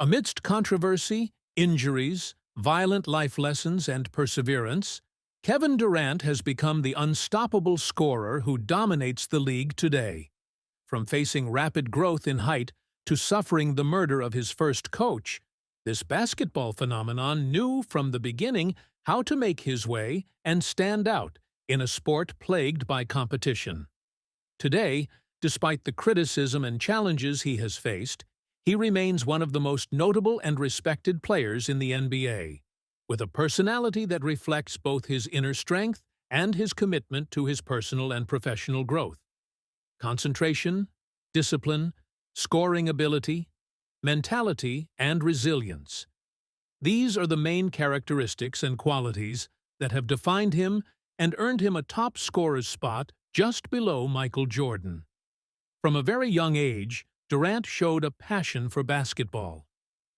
Amidst controversy, injuries, violent life lessons, and perseverance, Kevin Durant has become the unstoppable scorer who dominates the league today. From facing rapid growth in height to suffering the murder of his first coach, this basketball phenomenon knew from the beginning how to make his way and stand out in a sport plagued by competition. Today, despite the criticism and challenges he has faced, he remains one of the most notable and respected players in the NBA, with a personality that reflects both his inner strength and his commitment to his personal and professional growth. Concentration, discipline, scoring ability, mentality, and resilience. These are the main characteristics and qualities that have defined him and earned him a top scorer's spot just below Michael Jordan. From a very young age, Durant showed a passion for basketball.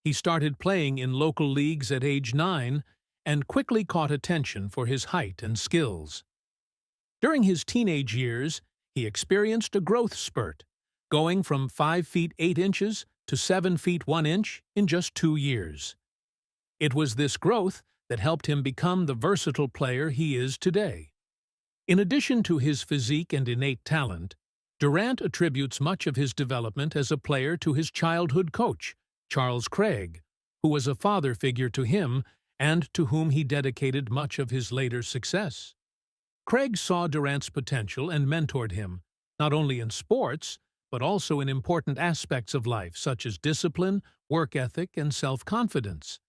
He started playing in local leagues at age 9 and quickly caught attention for his height and skills. During his teenage years, he experienced a growth spurt, going from 5 feet 8 inches to 7 feet 1 inch in just 2 years. It was this growth that helped him become the versatile player he is today. In addition to his physique and innate talent, Durant attributes much of his development as a player to his childhood coach, Charles Craig, who was a father figure to him and to whom he dedicated much of his later success. Craig saw Durant's potential and mentored him, not only in sports, but also in important aspects of life such as discipline, work ethic, and self-confidence.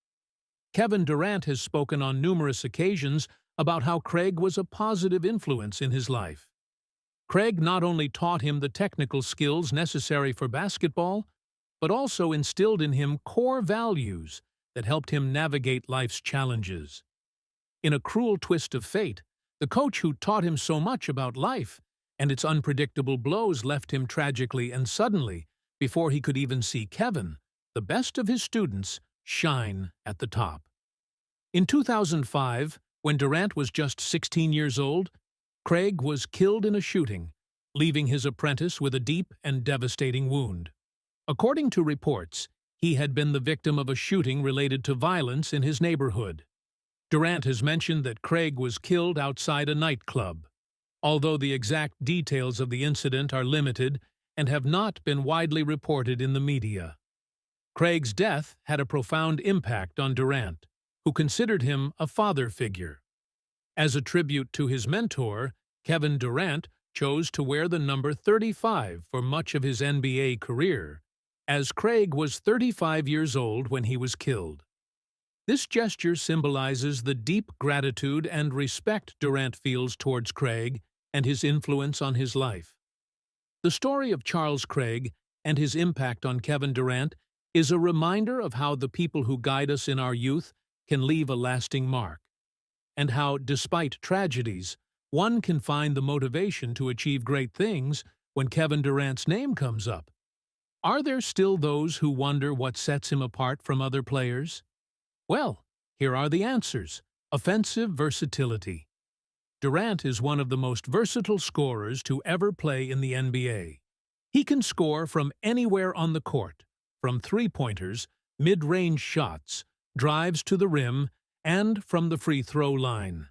Kevin Durant has spoken on numerous occasions about how Craig was a positive influence in his life. Craig not only taught him the technical skills necessary for basketball, but also instilled in him core values that helped him navigate life's challenges. In a cruel twist of fate, the coach who taught him so much about life and its unpredictable blows left him tragically and suddenly before he could even see Kevin, the best of his students, shine at the top. In 2005, when Durant was just 16 years old, Craig was killed in a shooting, leaving his apprentice with a deep and devastating wound. According to reports, he had been the victim of a shooting related to violence in his neighborhood. Durant has mentioned that Craig was killed outside a nightclub, although the exact details of the incident are limited and have not been widely reported in the media. Craig's death had a profound impact on Durant, who considered him a father figure. As a tribute to his mentor, Kevin Durant chose to wear the number 35 for much of his NBA career, as Craig was 35 years old when he was killed. This gesture symbolizes the deep gratitude and respect Durant feels towards Craig and his influence on his life. The story of Charles Craig and his impact on Kevin Durant is a reminder of how the people who guide us in our youth can leave a lasting mark, and how, despite tragedies, one can find the motivation to achieve great things when Kevin Durant's name comes up. Are there still those who wonder what sets him apart from other players? Well, here are the answers. Offensive versatility. Durant is one of the most versatile scorers to ever play in the NBA. He can score from anywhere on the court, from three-pointers, mid-range shots, drives to the rim, and from the free throw line.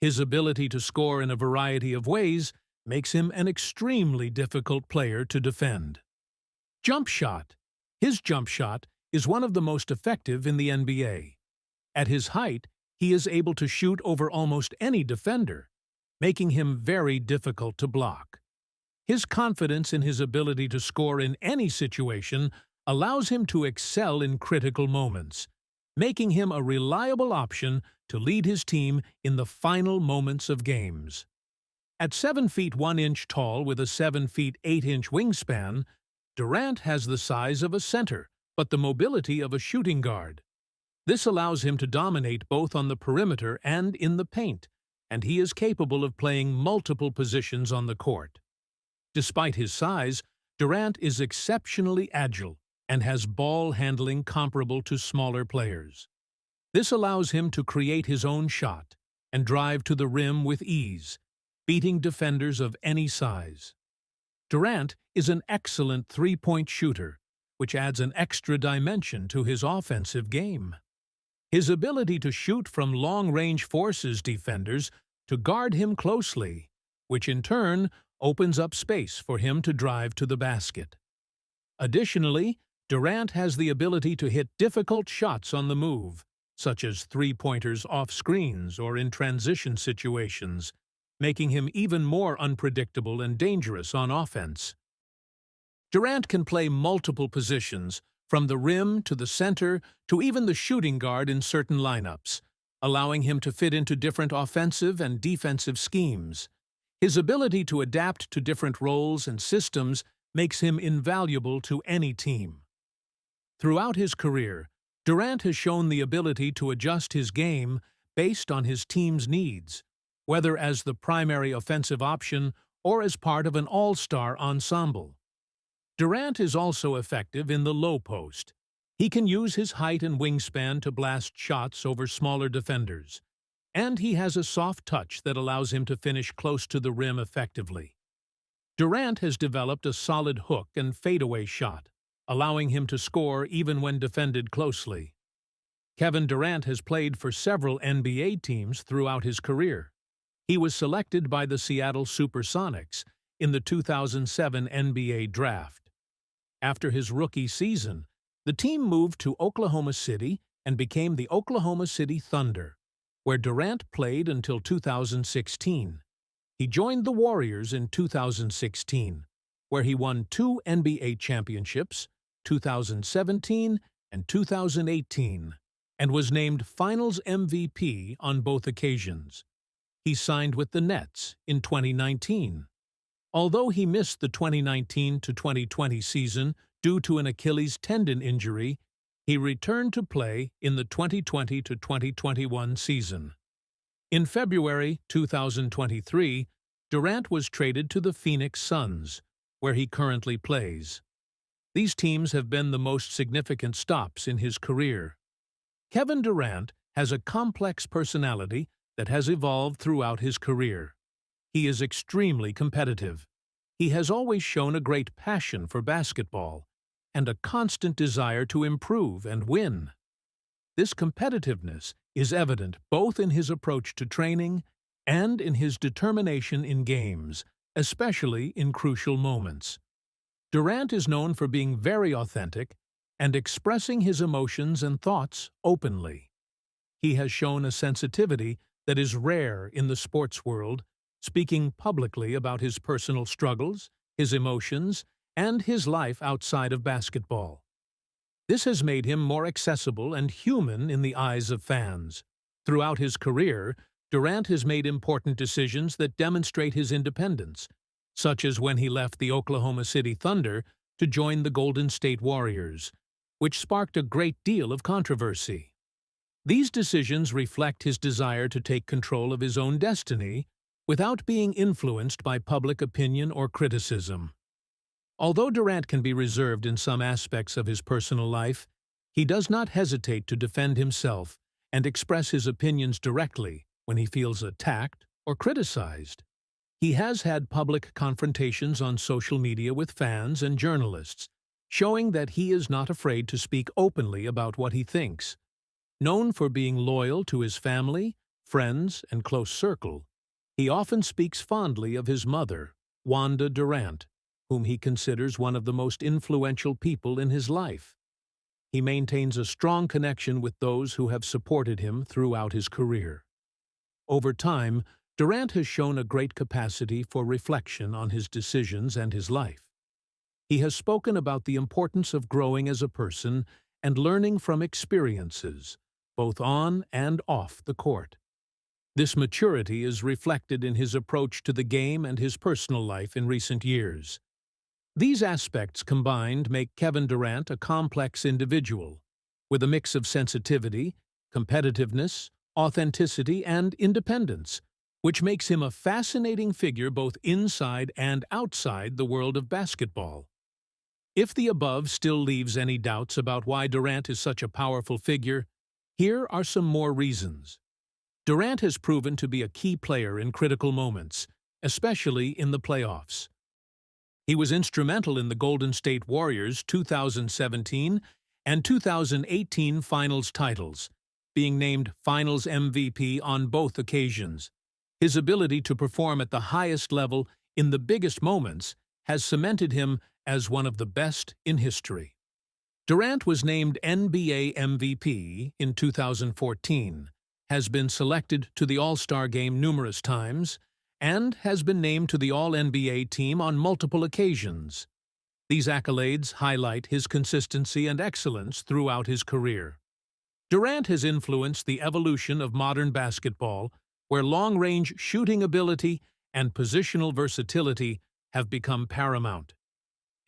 His ability to score in a variety of ways makes him an extremely difficult player to defend. Jump shot. His jump shot is one of the most effective in the NBA. At his height, he is able to shoot over almost any defender, making him very difficult to block. His confidence in his ability to score in any situation allows him to excel in critical moments, making him a reliable option to lead his team in the final moments of games. At 7 feet 1 inch tall with a 7 feet 8 inch wingspan, Durant has the size of a center, but the mobility of a shooting guard. This allows him to dominate both on the perimeter and in the paint, and he is capable of playing multiple positions on the court. Despite his size, Durant is exceptionally agile and has ball handling comparable to smaller players. This allows him to create his own shot and drive to the rim with ease, beating defenders of any size. Durant is an excellent three-point shooter, which adds an extra dimension to his offensive game. His ability to shoot from long range forces defenders to guard him closely, which in turn opens up space for him to drive to the basket. Additionally, Durant has the ability to hit difficult shots on the move, such as three-pointers off screens or in transition situations, making him even more unpredictable and dangerous on offense. Durant can play multiple positions, from the rim to the center to even the shooting guard in certain lineups, allowing him to fit into different offensive and defensive schemes. His ability to adapt to different roles and systems makes him invaluable to any team. Throughout his career, Durant has shown the ability to adjust his game based on his team's needs, whether as the primary offensive option or as part of an all-star ensemble. Durant is also effective in the low post. He can use his height and wingspan to blast shots over smaller defenders, and he has a soft touch that allows him to finish close to the rim effectively. Durant has developed a solid hook and fadeaway shot, allowing him to score even when defended closely. Kevin Durant has played for several NBA teams throughout his career. He was selected by the Seattle Supersonics in the 2007 NBA Draft. After his rookie season, the team moved to Oklahoma City and became the Oklahoma City Thunder, where Durant played until 2016. He joined the Warriors in 2016, where he won 2 NBA championships, 2017 and 2018, and was named Finals MVP on both occasions. He signed with the Nets in 2019. Although he missed the 2019 to 2020 season due to an Achilles tendon injury, he returned to play in the 2020 to 2021 season. In February 2023, Durant was traded to the Phoenix Suns, where he currently plays. These teams have been the most significant stops in his career. Kevin Durant has a complex personality that has evolved throughout his career. He is extremely competitive. He has always shown a great passion for basketball and a constant desire to improve and win. This competitiveness is evident both in his approach to training and in his determination in games, especially in crucial moments. Durant is known for being very authentic and expressing his emotions and thoughts openly. He has shown a sensitivity that is rare in the sports world, speaking publicly about his personal struggles, his emotions, and his life outside of basketball. This has made him more accessible and human in the eyes of fans. Throughout his career, Durant has made important decisions that demonstrate his independence, such as when he left the Oklahoma City Thunder to join the Golden State Warriors, which sparked a great deal of controversy. These decisions reflect his desire to take control of his own destiny without being influenced by public opinion or criticism. Although Durant can be reserved in some aspects of his personal life, he does not hesitate to defend himself and express his opinions directly when he feels attacked or criticized. He has had public confrontations on social media with fans and journalists, showing that he is not afraid to speak openly about what he thinks. Known for being loyal to his family, friends, and close circle, he often speaks fondly of his mother, Wanda Durant, whom he considers one of the most influential people in his life. He maintains a strong connection with those who have supported him throughout his career. Over time, Durant has shown a great capacity for reflection on his decisions and his life. He has spoken about the importance of growing as a person and learning from experiences, both on and off the court. This maturity is reflected in his approach to the game and his personal life in recent years. These aspects combined make Kevin Durant a complex individual, with a mix of sensitivity, competitiveness, authenticity, and independence, which makes him a fascinating figure both inside and outside the world of basketball. If the above still leaves any doubts about why Durant is such a powerful figure, here are some more reasons. Durant has proven to be a key player in critical moments, especially in the playoffs. He was instrumental in the Golden State Warriors' 2017 and 2018 Finals titles, being named Finals MVP on both occasions. His ability to perform at the highest level in the biggest moments has cemented him as one of the best in history. Durant was named NBA MVP in 2014, has been selected to the All-Star Game numerous times, and has been named to the All-NBA team on multiple occasions. These accolades highlight his consistency and excellence throughout his career. Durant has influenced the evolution of modern basketball, where long-range shooting ability and positional versatility have become paramount.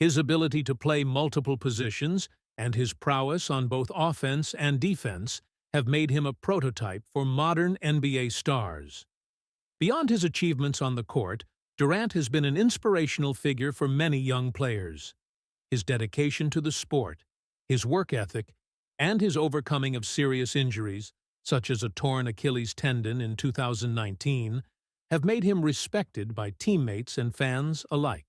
His ability to play multiple positions and his prowess on both offense and defense have made him a prototype for modern NBA stars. Beyond his achievements on the court, Durant has been an inspirational figure for many young players. His dedication to the sport, his work ethic, and his overcoming of serious injuries, such as a torn Achilles tendon in 2019, have made him respected by teammates and fans alike.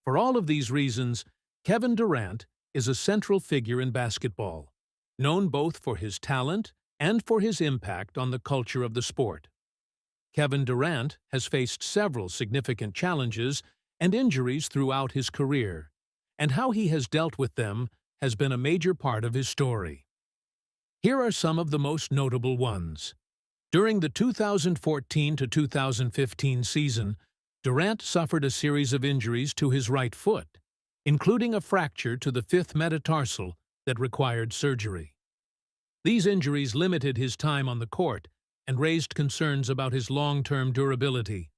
For all of these reasons, Kevin Durant is a central figure in basketball, known both for his talent and for his impact on the culture of the sport. Kevin Durant has faced several significant challenges and injuries throughout his career, and how he has dealt with them has been a major part of his story. Here are some of the most notable ones. During the 2014 to 2015 season, Durant suffered a series of injuries to his right foot, including a fracture to the fifth metatarsal that required surgery. These injuries limited his time on the court and raised concerns about his long-term durability.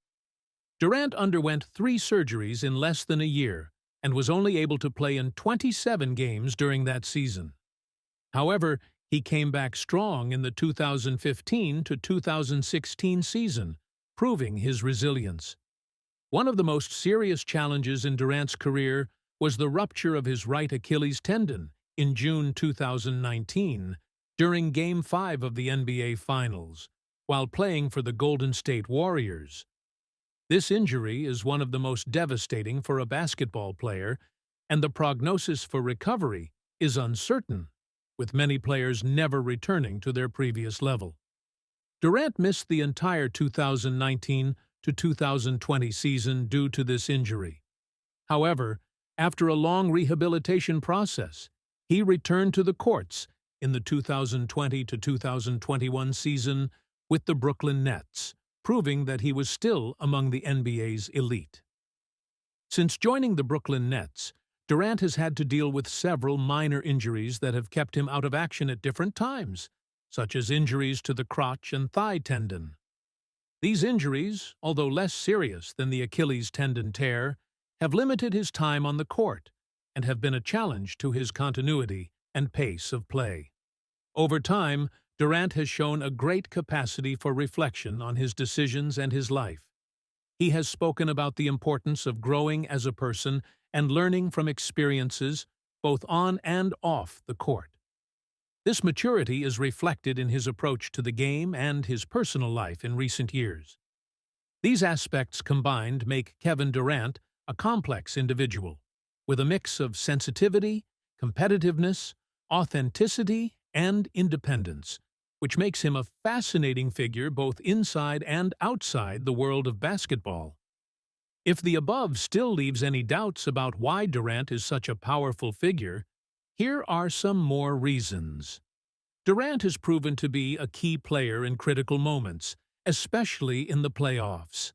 Durant underwent 3 surgeries in less than a year and was only able to play in 27 games during that season. However, he came back strong in the 2015 to 2016 season, proving his resilience. One of the most serious challenges in Durant's career was the rupture of his right Achilles tendon in June 2019 during Game 5 of the NBA Finals, while playing for the Golden State Warriors. This injury is one of the most devastating for a basketball player, and the prognosis for recovery is uncertain, with many players never returning to their previous level. Durant missed the entire 2019 to 2020 season due to this injury. However, after a long rehabilitation process, he returned to the courts in the 2020 to 2021 season with the Brooklyn Nets, proving that he was still among the NBA's elite. Since joining the Brooklyn Nets, Durant has had to deal with several minor injuries that have kept him out of action at different times, such as injuries to the crotch and thigh tendon. These injuries, although less serious than the Achilles tendon tear, have limited his time on the court and have been a challenge to his continuity and pace of play. Over time, Durant has shown a great capacity for reflection on his decisions and his life. He has spoken about the importance of growing as a person and learning from experiences both on and off the court. This maturity is reflected in his approach to the game and his personal life in recent years. These aspects combined make Kevin Durant a complex individual, with a mix of sensitivity, competitiveness, authenticity, and independence, which makes him a fascinating figure both inside and outside the world of basketball. If the above still leaves any doubts about why Durant is such a powerful figure, here are some more reasons. Durant has proven to be a key player in critical moments, especially in the playoffs.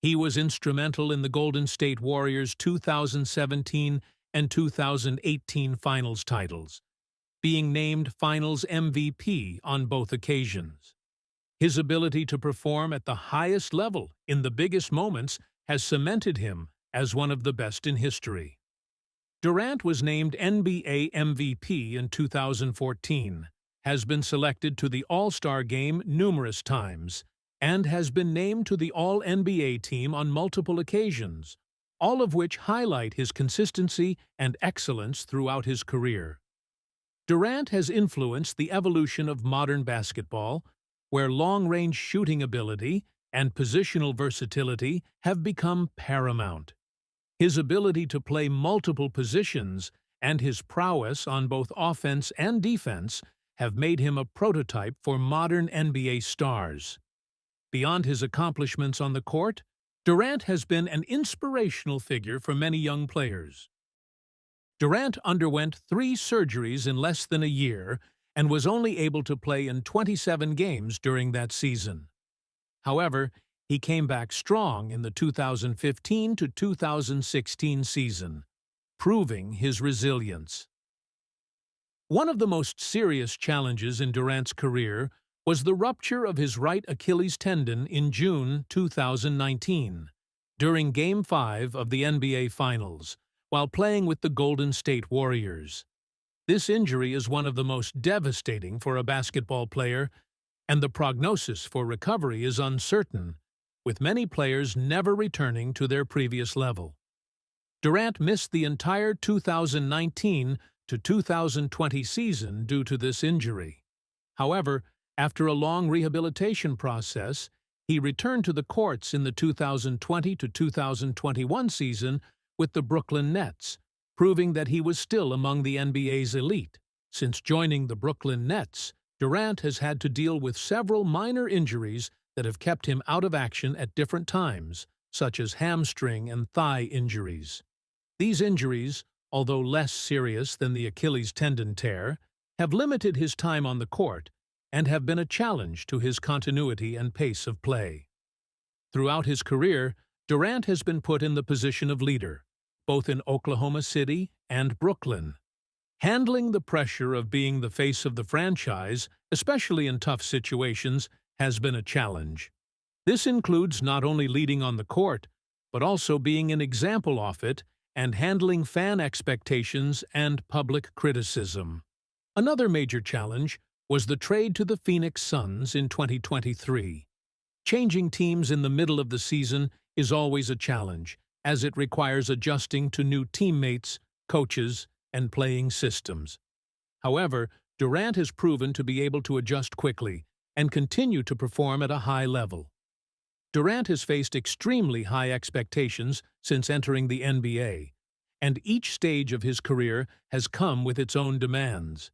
He was instrumental in the Golden State Warriors' 2017 and 2018 Finals titles, being named Finals MVP on both occasions. His ability to perform at the highest level in the biggest moments has cemented him as one of the best in history. Durant was named NBA MVP in 2014, has been selected to the All-Star Game numerous times, and has been named to the All-NBA team on multiple occasions, all of which highlight his consistency and excellence throughout his career. Durant has influenced the evolution of modern basketball, where long-range shooting ability and positional versatility have become paramount. His ability to play multiple positions and his prowess on both offense and defense have made him a prototype for modern NBA stars. Beyond his accomplishments on the court, Durant has been an inspirational figure for many young players. Durant underwent 3 surgeries in less than a year and was only able to play in 27 games during that season. However, he came back strong in the 2015 to 2016 season, proving his resilience. One of the most serious challenges in Durant's career was the rupture of his right Achilles tendon in June 2019, during Game 5 of the NBA Finals, while playing with the Golden State Warriors. This injury is one of the most devastating for a basketball player, and the prognosis for recovery is uncertain, with many players never returning to their previous level. Durant missed the entire 2019 to 2020 season due to this injury. However, after a long rehabilitation process, he returned to the courts in the 2020 to 2021 season with the Brooklyn Nets, proving that he was still among the NBA's elite. Since joining the Brooklyn Nets, Durant has had to deal with several minor injuries that have kept him out of action at different times, such as hamstring and thigh injuries. These injuries, although less serious than the Achilles tendon tear, have limited his time on the court and have been a challenge to his continuity and pace of play. Throughout his career, Durant has been put in the position of leader, both in Oklahoma City and Brooklyn. Handling the pressure of being the face of the franchise, especially in tough situations, has been a challenge. This includes not only leading on the court, but also being an example of it and handling fan expectations and public criticism. Another major challenge was the trade to the Phoenix Suns in 2023. Changing teams in the middle of the season is always a challenge, as it requires adjusting to new teammates, coaches, and playing systems. However, Durant has proven to be able to adjust quickly and continue to perform at a high level. Durant has faced extremely high expectations since entering the NBA, and each stage of his career has come with its own demands.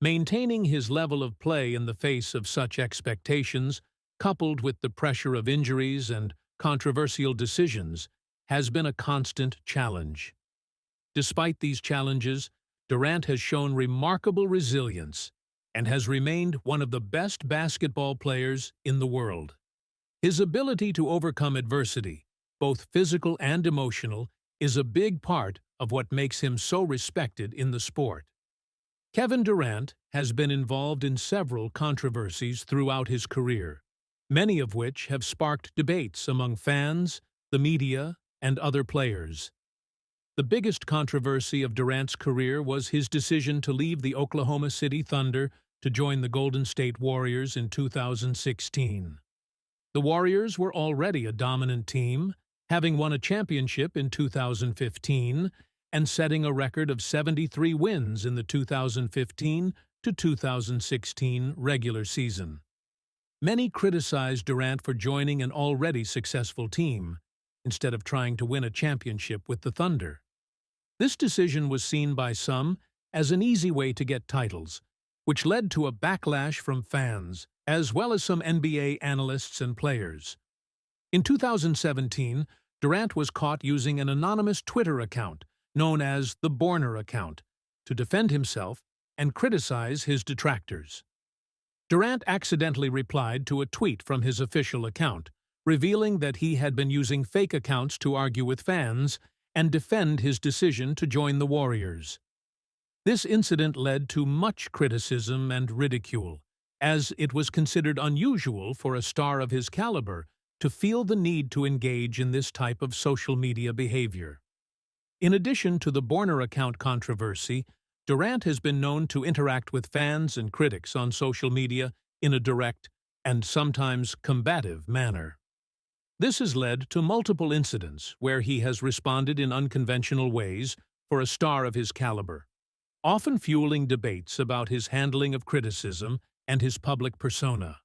Maintaining his level of play in the face of such expectations, coupled with the pressure of injuries and controversial decisions, has been a constant challenge. Despite these challenges, Durant has shown remarkable resilience and has remained one of the best basketball players in the world. His ability to overcome adversity, both physical and emotional, is a big part of what makes him so respected in the sport. Kevin Durant has been involved in several controversies throughout his career, many of which have sparked debates among fans, the media, and other players. The biggest controversy of Durant's career was his decision to leave the Oklahoma City Thunder to join the Golden State Warriors in 2016. The Warriors were already a dominant team, having won a championship in 2015 and setting a record of 73 wins in the 2015 to 2016 regular season. Many criticized Durant for joining an already successful team, instead of trying to win a championship with the Thunder. This decision was seen by some as an easy way to get titles, which led to a backlash from fans, as well as some NBA analysts and players. In 2017, Durant was caught using an anonymous Twitter account, known as the Borner account, to defend himself and criticize his detractors. Durant accidentally replied to a tweet from his official account, revealing that he had been using fake accounts to argue with fans and defend his decision to join the Warriors. This incident led to much criticism and ridicule, as it was considered unusual for a star of his caliber to feel the need to engage in this type of social media behavior. In addition to the Borner account controversy, Durant has been known to interact with fans and critics on social media in a direct and sometimes combative manner. This has led to multiple incidents where he has responded in unconventional ways for a star of his caliber, often fueling debates about his handling of criticism and his public persona.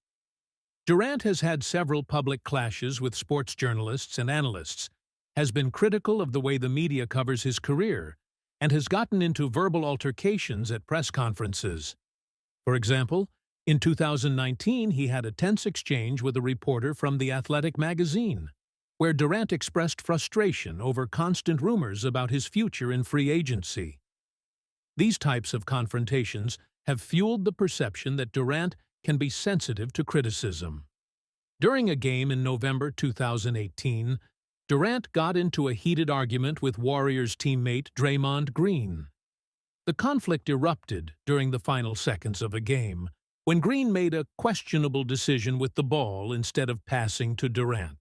Durant has had several public clashes with sports journalists and analysts, has been critical of the way the media covers his career and has gotten into verbal altercations at press conferences. For example, in 2019 he had a tense exchange with a reporter from The Athletic magazine, where Durant expressed frustration over constant rumors about his future in free agency. These types of confrontations have fueled the perception that Durant can be sensitive to criticism. During a game in November 2018, Durant got into a heated argument with Warriors teammate Draymond Green. The conflict erupted during the final seconds of a game, when Green made a questionable decision with the ball instead of passing to Durant.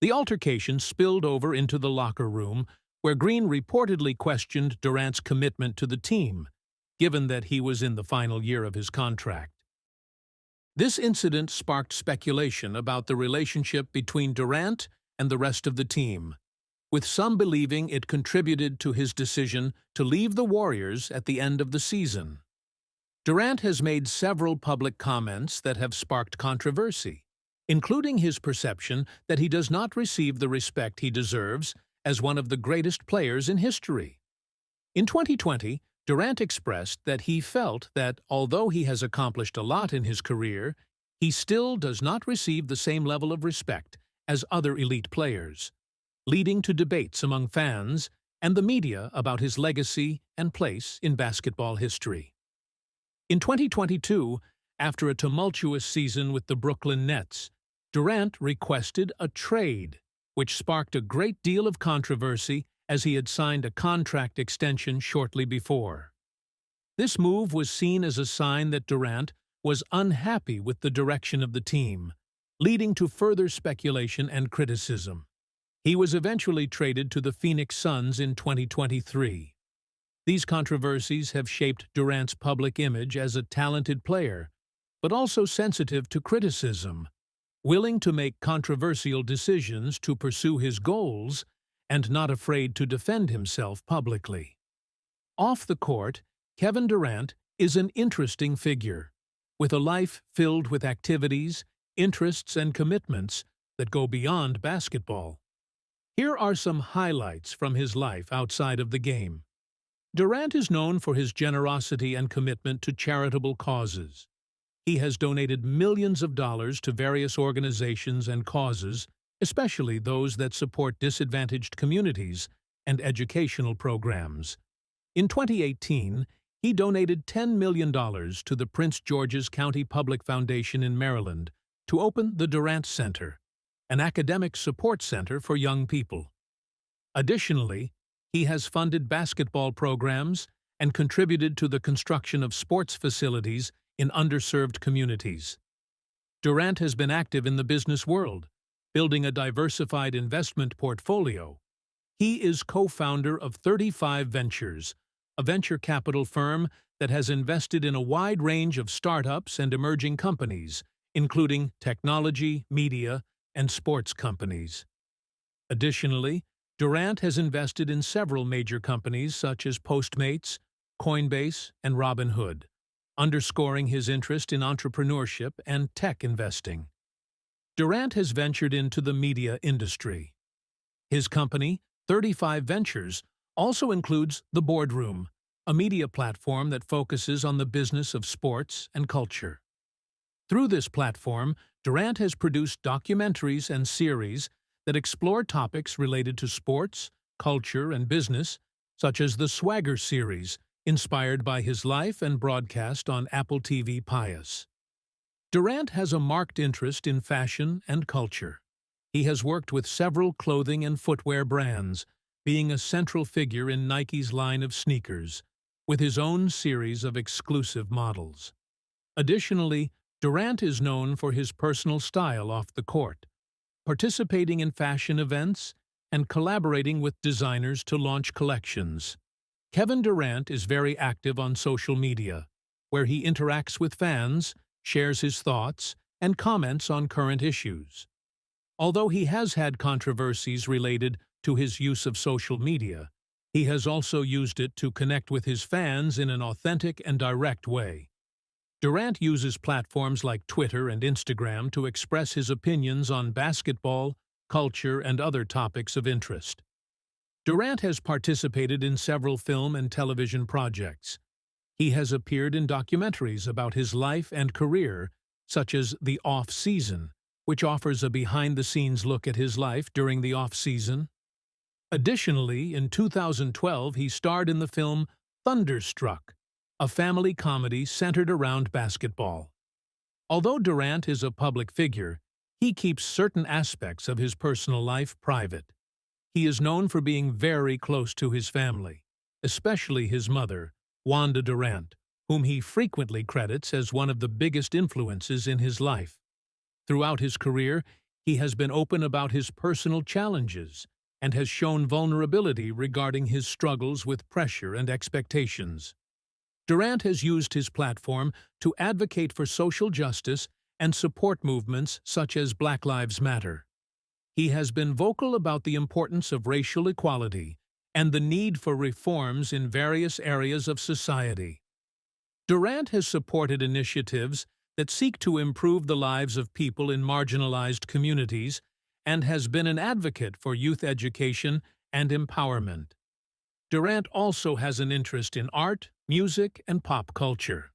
The altercation spilled over into the locker room, where Green reportedly questioned Durant's commitment to the team, given that he was in the final year of his contract. This incident sparked speculation about the relationship between Durant and the rest of the team, with some believing it contributed to his decision to leave the Warriors at the end of the season. Durant has made several public comments that have sparked controversy, including his perception that he does not receive the respect he deserves as one of the greatest players in history. In 2020, Durant expressed that he felt that, although he has accomplished a lot in his career, he still does not receive the same level of respect as other elite players, leading to debates among fans and the media about his legacy and place in basketball history. In 2022, after a tumultuous season with the Brooklyn Nets, Durant requested a trade, which sparked a great deal of controversy as he had signed a contract extension shortly before. This move was seen as a sign that Durant was unhappy with the direction of the team, leading to further speculation and criticism. He was eventually traded to the Phoenix Suns in 2023. These controversies have shaped Durant's public image as a talented player, but also sensitive to criticism, willing to make controversial decisions to pursue his goals, and not afraid to defend himself publicly. Off the court, Kevin Durant is an interesting figure, with a life filled with activities, interests, and commitments that go beyond basketball. Here are some highlights from his life outside of the game. Durant is known for his generosity and commitment to charitable causes. He has donated millions of dollars to various organizations and causes, especially those that support disadvantaged communities and educational programs. In 2018, he donated $10 million to the Prince George's County Public Foundation in Maryland to open the Durant Center, an academic support center for young people. Additionally, he has funded basketball programs and contributed to the construction of sports facilities in underserved communities. Durant has been active in the business world, building a diversified investment portfolio. He is co-founder of 35 Ventures, a venture capital firm that has invested in a wide range of startups and emerging companies, including technology, media, and sports companies. Additionally, Durant has invested in several major companies such as Postmates, Coinbase, and Robinhood, underscoring his interest in entrepreneurship and tech investing. Durant has ventured into the media industry. His company, 35 Ventures, also includes The Boardroom, a media platform that focuses on the business of sports and culture. Through this platform, Durant has produced documentaries and series that explore topics related to sports, culture, and business, such as the Swagger series, inspired by his life and broadcast on Apple TV Pius. Durant has a marked interest in fashion and culture. He has worked with several clothing and footwear brands, being a central figure in Nike's line of sneakers, with his own series of exclusive models. Additionally, Durant is known for his personal style off the court, participating in fashion events and collaborating with designers to launch collections. Kevin Durant is very active on social media, where he interacts with fans, shares his thoughts, and comments on current issues. Although he has had controversies related to his use of social media, he has also used it to connect with his fans in an authentic and direct way. Durant uses platforms like Twitter and Instagram to express his opinions on basketball, culture, and other topics of interest. Durant has participated in several film and television projects. He has appeared in documentaries about his life and career, such as The Off-Season, which offers a behind-the-scenes look at his life during the off-season. Additionally, in 2012, he starred in the film Thunderstruck, a family comedy centered around basketball. Although Durant is a public figure, he keeps certain aspects of his personal life private. He is known for being very close to his family, especially his mother, Wanda Durant, whom he frequently credits as one of the biggest influences in his life. Throughout his career, he has been open about his personal challenges and has shown vulnerability regarding his struggles with pressure and expectations. Durant has used his platform to advocate for social justice and support movements such as Black Lives Matter. He has been vocal about the importance of racial equality and the need for reforms in various areas of society. Durant has supported initiatives that seek to improve the lives of people in marginalized communities and has been an advocate for youth education and empowerment. Durant also has an interest in art, music, and pop culture.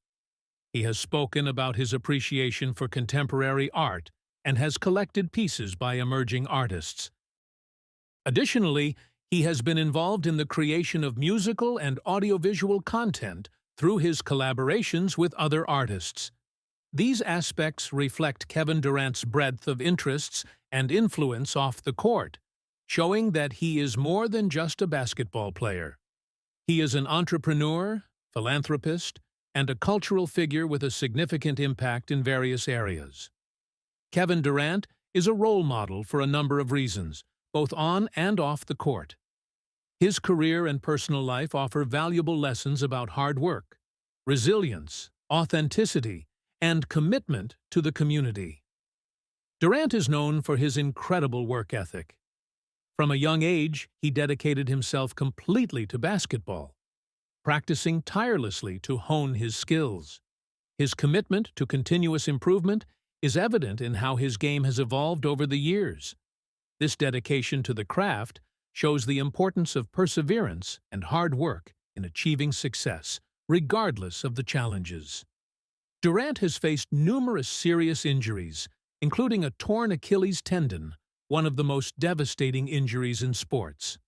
He has spoken about his appreciation for contemporary art and has collected pieces by emerging artists. Additionally, he has been involved in the creation of musical and audiovisual content through his collaborations with other artists. These aspects reflect Kevin Durant's breadth of interests and influence off the court, showing that he is more than just a basketball player. He is an entrepreneur, philanthropist, and a cultural figure with a significant impact in various areas. Kevin Durant is a role model for a number of reasons, both on and off the court. His career and personal life offer valuable lessons about hard work, resilience, authenticity, and commitment to the community. Durant is known for his incredible work ethic. From a young age, he dedicated himself completely to basketball, practicing tirelessly to hone his skills. His commitment to continuous improvement is evident in how his game has evolved over the years. This dedication to the craft shows the importance of perseverance and hard work in achieving success, regardless of the challenges. Durant has faced numerous serious injuries, including a torn Achilles tendon, one of the most devastating injuries in sports.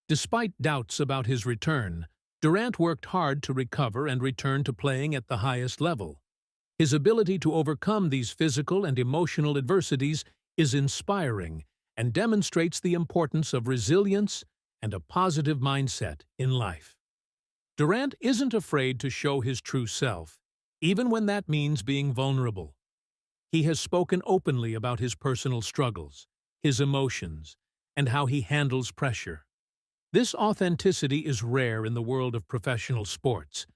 Despite doubts about his return, Durant worked hard to recover and return to playing at the highest level. His ability to overcome these physical and emotional adversities is inspiring and demonstrates the importance of resilience and a positive mindset in life. Durant isn't afraid to show his true self, even when that means being vulnerable. He has spoken openly about his personal struggles, his emotions, and how he handles pressure. This authenticity is rare in the world of professional sports,